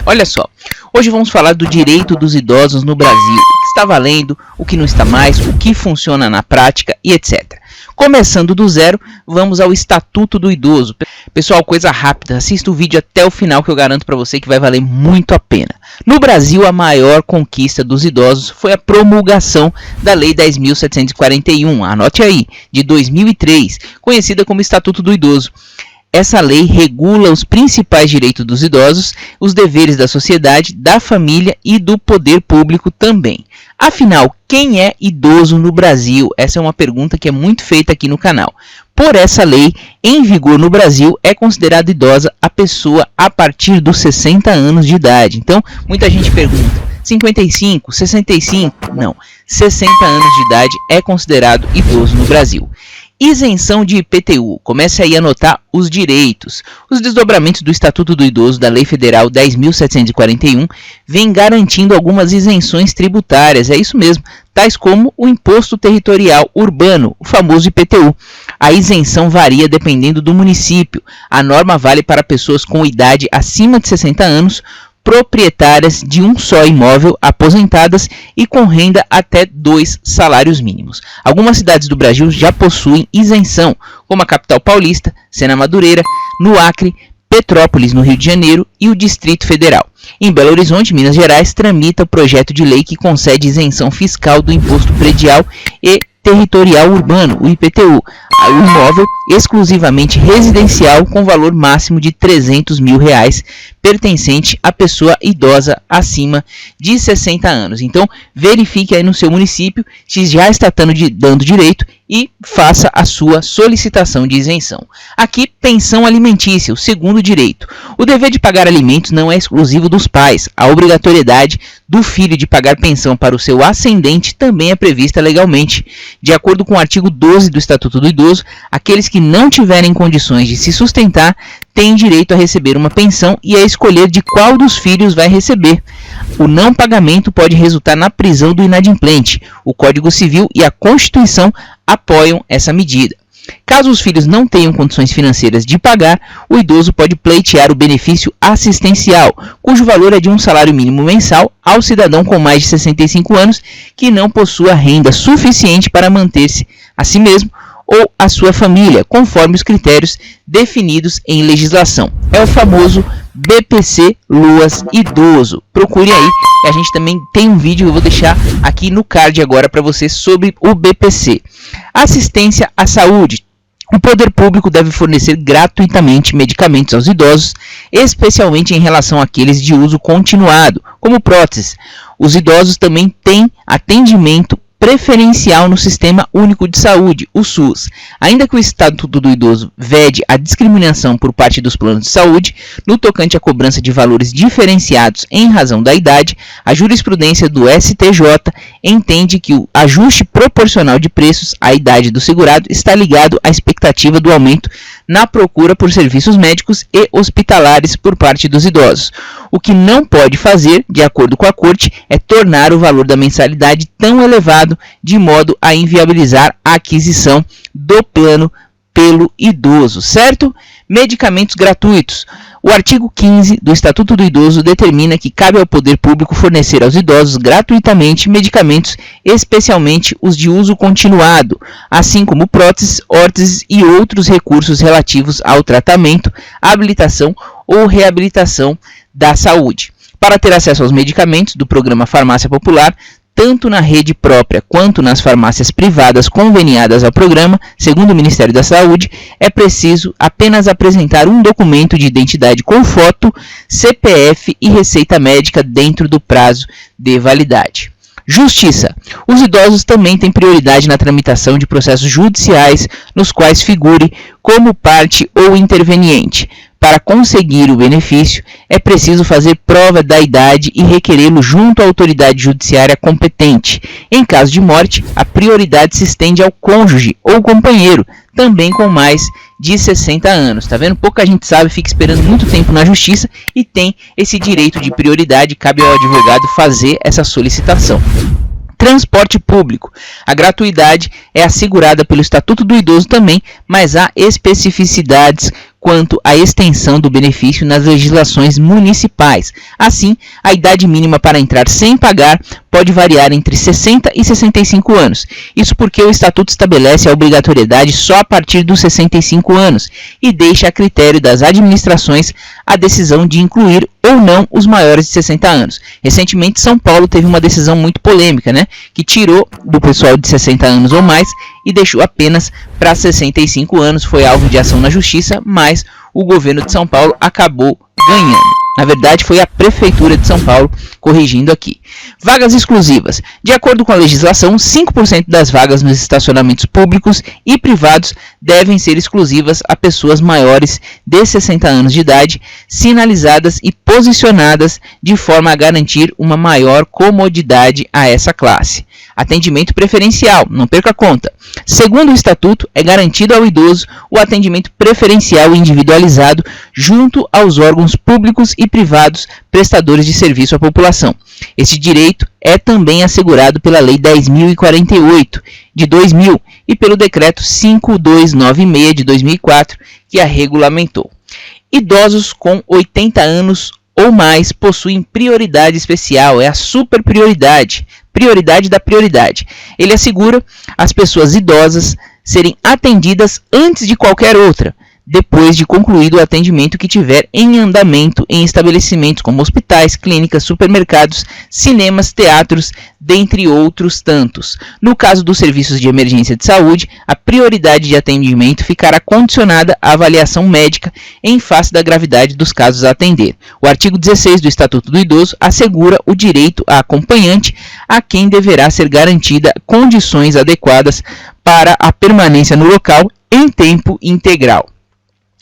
Olha só, hoje vamos falar do direito dos idosos no Brasil, o que está valendo, o que não está mais, o que funciona na prática e etc. Começando do zero, vamos ao Estatuto do Idoso. Pessoal, coisa rápida, assista o vídeo até o final que eu garanto para você que vai valer muito a pena. No Brasil, a maior conquista dos idosos foi a promulgação da Lei 10.741, anote aí, de 2003, conhecida como Estatuto do Idoso. Essa lei regula os principais direitos dos idosos, os deveres da sociedade, da família e do poder público também. Afinal, quem é idoso no Brasil? Essa é uma pergunta que é muito feita aqui no canal. Por essa lei, em vigor no Brasil, é considerada idosa a pessoa a partir dos 60 anos de idade. Então, muita gente pergunta, 55, 65? Não, 60 anos de idade é considerado idoso no Brasil. Isenção de IPTU. Comece aí a anotar os direitos. Os desdobramentos do Estatuto do Idoso da Lei Federal 10.741 vêm garantindo algumas isenções tributárias, é isso mesmo, tais como o Imposto Territorial Urbano, o famoso IPTU. A isenção varia dependendo do município. A norma vale para pessoas com idade acima de 60 anos, proprietárias de um só imóvel, aposentadas e com renda até 2 salários mínimos. Algumas cidades do Brasil já possuem isenção, como a capital paulista, Sena Madureira, no Acre, Petrópolis, no Rio de Janeiro e o Distrito Federal. Em Belo Horizonte, Minas Gerais, tramita o projeto de lei que concede isenção fiscal do Imposto Predial e Territorial Urbano, o IPTU, ao imóvel exclusivamente residencial com valor máximo de R$300 mil pertencente à pessoa idosa acima de 60 anos. Então, verifique aí no seu município se já está dando direito e faça a sua solicitação de isenção. Aqui, pensão alimentícia, o segundo direito. O dever de pagar alimentos não é exclusivo dos pais. A obrigatoriedade do filho de pagar pensão para o seu ascendente também é prevista legalmente. De acordo com o artigo 12 do Estatuto do Idoso, aqueles que não tiverem condições de se sustentar têm direito a receber uma pensão e a escolher de qual dos filhos vai receber. O não pagamento pode resultar na prisão do inadimplente. O Código Civil e a Constituição apoiam essa medida. Caso os filhos não tenham condições financeiras de pagar, o idoso pode pleitear o benefício assistencial, cujo valor é de um salário mínimo mensal ao cidadão com mais de 65 anos que não possua renda suficiente para manter-se a si mesmo ou a sua família, conforme os critérios definidos em legislação. É o famoso BPC Luas Idoso. Procure aí, a gente também tem um vídeo que eu vou deixar aqui no card agora para você sobre o BPC. Assistência à saúde. O poder público deve fornecer gratuitamente medicamentos aos idosos, especialmente em relação àqueles de uso continuado, como próteses. Os idosos também têm atendimento preferencial no Sistema Único de Saúde, o SUS. Ainda que o Estatuto do Idoso vede a discriminação por parte dos planos de saúde, no tocante à cobrança de valores diferenciados em razão da idade, a jurisprudência do STJ entende que o ajuste proporcional de preços à idade do segurado está ligado à expectativa do aumento na procura por serviços médicos e hospitalares por parte dos idosos. O que não pode fazer, de acordo com a Corte, é tornar o valor da mensalidade tão elevado de modo a inviabilizar a aquisição do plano pelo idoso, certo? Medicamentos gratuitos. O artigo 15 do Estatuto do Idoso determina que cabe ao poder público fornecer aos idosos gratuitamente medicamentos, especialmente os de uso continuado, assim como próteses, órteses e outros recursos relativos ao tratamento, habilitação ou reabilitação da saúde. Para ter acesso aos medicamentos do programa Farmácia Popular, tanto na rede própria quanto nas farmácias privadas conveniadas ao programa, segundo o Ministério da Saúde, é preciso apenas apresentar um documento de identidade com foto, CPF e receita médica dentro do prazo de validade. Justiça. Os idosos também têm prioridade na tramitação de processos judiciais nos quais figure como parte ou interveniente. Para conseguir o benefício, é preciso fazer prova da idade e requerê-lo junto à autoridade judiciária competente. Em caso de morte, a prioridade se estende ao cônjuge ou companheiro, também com mais de 60 anos. Tá vendo? Pouca gente sabe, fica esperando muito tempo na justiça e tem esse direito de prioridade, cabe ao advogado fazer essa solicitação. Transporte público. A gratuidade é assegurada pelo Estatuto do Idoso também, mas há especificidades quanto à extensão do benefício nas legislações municipais. Assim, a idade mínima para entrar sem pagar pode variar entre 60 e 65 anos. Isso porque o Estatuto estabelece a obrigatoriedade só a partir dos 65 anos e deixa a critério das administrações a decisão de incluir ou não os maiores de 60 anos. Recentemente, São Paulo teve uma decisão muito polêmica, que tirou do pessoal de 60 anos ou mais e deixou apenas para 65 anos. Foi alvo de ação na justiça, mas o governo de São Paulo acabou ganhando. Na verdade, foi a Prefeitura de São Paulo, corrigindo aqui. Vagas exclusivas. De acordo com a legislação, 5% das vagas nos estacionamentos públicos e privados devem ser exclusivas a pessoas maiores de 60 anos de idade, sinalizadas e posicionadas de forma a garantir uma maior comodidade a essa classe. Atendimento preferencial, não perca a conta. Segundo o Estatuto, é garantido ao idoso o atendimento preferencial e individualizado junto aos órgãos públicos e privados prestadores de serviço à população. Esse direito é também assegurado pela Lei 10.048, de 2000, e pelo Decreto 5296, de 2004, que a regulamentou. Idosos com 80 anos ou mais possuem prioridade especial, é a super prioridade da prioridade. Ele assegura as pessoas idosas serem atendidas antes de qualquer outra, depois de concluído o atendimento que tiver em andamento em estabelecimentos como hospitais, clínicas, supermercados, cinemas, teatros, dentre outros tantos. No caso dos serviços de emergência de saúde, a prioridade de atendimento ficará condicionada à avaliação médica em face da gravidade dos casos a atender. O artigo 16 do Estatuto do Idoso assegura o direito a acompanhante, a quem deverá ser garantida condições adequadas para a permanência no local em tempo integral.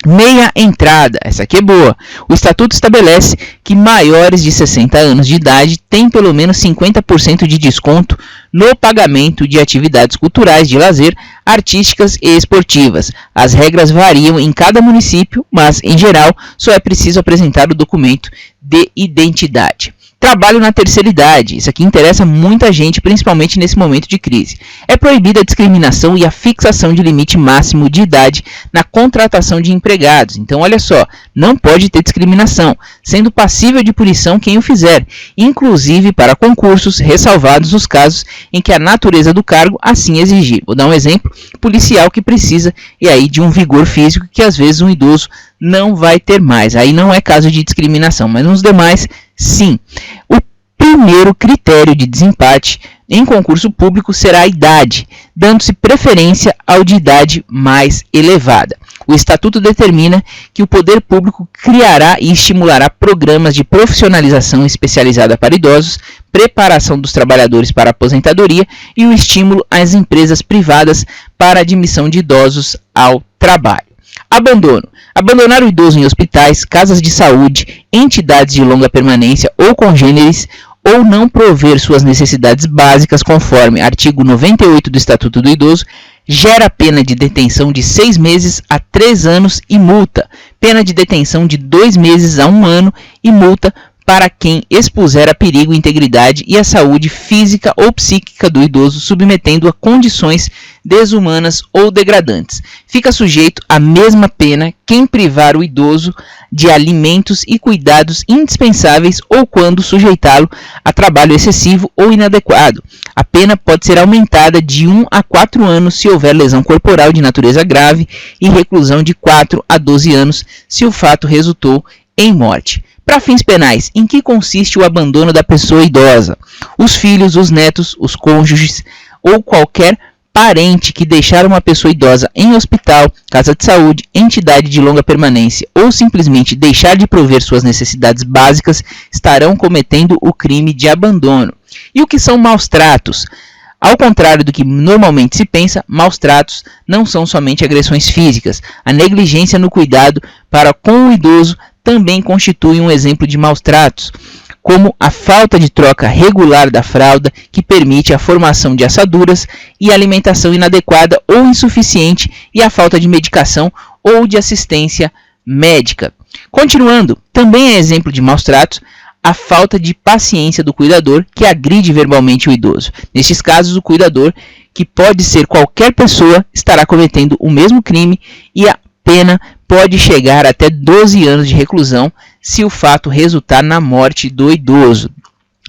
Meia entrada, essa aqui é boa. O Estatuto estabelece que maiores de 60 anos de idade têm pelo menos 50% de desconto no pagamento de atividades culturais, de lazer, artísticas e esportivas. As regras variam em cada município, mas, em geral, só é preciso apresentar o documento de identidade. Trabalho na terceira idade. Isso aqui interessa muita gente, principalmente nesse momento de crise. É proibida a discriminação e a fixação de limite máximo de idade na contratação de empregados. Então, olha só, não pode ter discriminação, sendo passível de punição quem o fizer, inclusive para concursos, ressalvados os casos em que a natureza do cargo assim exigir. Vou dar um exemplo: policial que precisa de um vigor físico que às vezes um idoso não vai ter mais. Aí não é caso de discriminação, mas nos demais, sim. O primeiro critério de desempate em concurso público será a idade, dando-se preferência ao de idade mais elevada. O Estatuto determina que o poder público criará e estimulará programas de profissionalização especializada para idosos, preparação dos trabalhadores para a aposentadoria e o estímulo às empresas privadas para a admissão de idosos ao trabalho. Abandono. Abandonar o idoso em hospitais, casas de saúde, entidades de longa permanência ou congêneres, ou não prover suas necessidades básicas conforme artigo 98 do Estatuto do Idoso, gera pena de detenção de 6 meses a 3 anos e multa, pena de detenção de 2 meses a 1 ano e multa para quem expuser a perigo a integridade e a saúde física ou psíquica do idoso, submetendo-o a condições desumanas ou degradantes. Fica sujeito à mesma pena quem privar o idoso de alimentos e cuidados indispensáveis ou quando sujeitá-lo a trabalho excessivo ou inadequado. A pena pode ser aumentada de 1 a 4 anos se houver lesão corporal de natureza grave e reclusão de 4 a 12 anos se o fato resultou em morte. Para fins penais, em que consiste o abandono da pessoa idosa? Os filhos, os netos, os cônjuges ou qualquer parente que deixar uma pessoa idosa em hospital, casa de saúde, entidade de longa permanência ou simplesmente deixar de prover suas necessidades básicas estarão cometendo o crime de abandono. E o que são maus tratos? Ao contrário do que normalmente se pensa, maus tratos não são somente agressões físicas. A negligência no cuidado para com o idoso também constitui um exemplo de maus tratos, como a falta de troca regular da fralda, que permite a formação de assaduras, e alimentação inadequada ou insuficiente, e a falta de medicação ou de assistência médica. Continuando, também é exemplo de maus tratos a falta de paciência do cuidador que agride verbalmente o idoso. Nestes casos, o cuidador, que pode ser qualquer pessoa, estará cometendo o mesmo crime e a pena pode chegar até 12 anos de reclusão se o fato resultar na morte do idoso.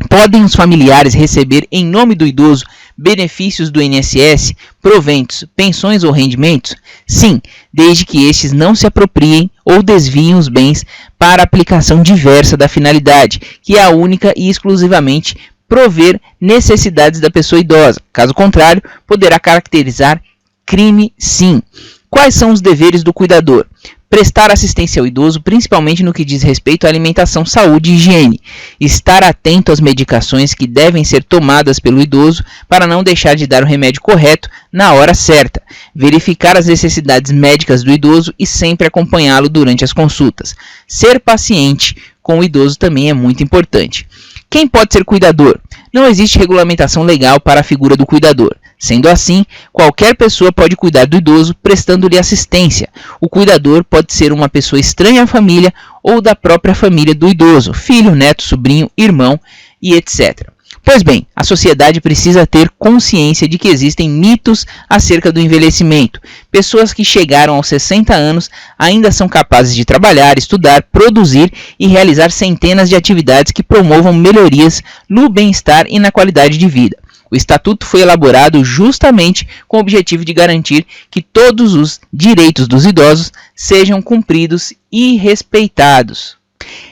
Podem os familiares receber, em nome do idoso, benefícios do INSS, proventos, pensões ou rendimentos? Sim, desde que estes não se apropriem ou desviem os bens para aplicação diversa da finalidade, que é a única e exclusivamente prover necessidades da pessoa idosa. Caso contrário, poderá caracterizar crime, sim. Quais são os deveres do cuidador? Prestar assistência ao idoso, principalmente no que diz respeito à alimentação, saúde e higiene. Estar atento às medicações que devem ser tomadas pelo idoso para não deixar de dar o remédio correto na hora certa. Verificar as necessidades médicas do idoso e sempre acompanhá-lo durante as consultas. Ser paciente com o idoso também é muito importante. Quem pode ser cuidador? Não existe regulamentação legal para a figura do cuidador. Sendo assim, qualquer pessoa pode cuidar do idoso prestando-lhe assistência. O cuidador pode ser uma pessoa estranha à família ou da própria família do idoso, filho, neto, sobrinho, irmão e etc. Pois bem, a sociedade precisa ter consciência de que existem mitos acerca do envelhecimento. Pessoas que chegaram aos 60 anos ainda são capazes de trabalhar, estudar, produzir e realizar centenas de atividades que promovam melhorias no bem-estar e na qualidade de vida. O Estatuto foi elaborado justamente com o objetivo de garantir que todos os direitos dos idosos sejam cumpridos e respeitados.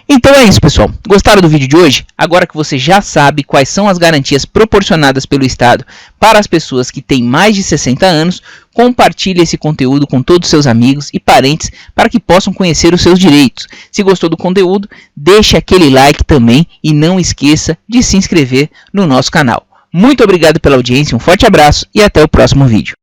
Então é isso, pessoal. Gostaram do vídeo de hoje? Agora que você já sabe quais são as garantias proporcionadas pelo Estado para as pessoas que têm mais de 60 anos, compartilhe esse conteúdo com todos os seus amigos e parentes para que possam conhecer os seus direitos. Se gostou do conteúdo, deixe aquele like também e não esqueça de se inscrever no nosso canal. Muito obrigado pela audiência, um forte abraço e até o próximo vídeo.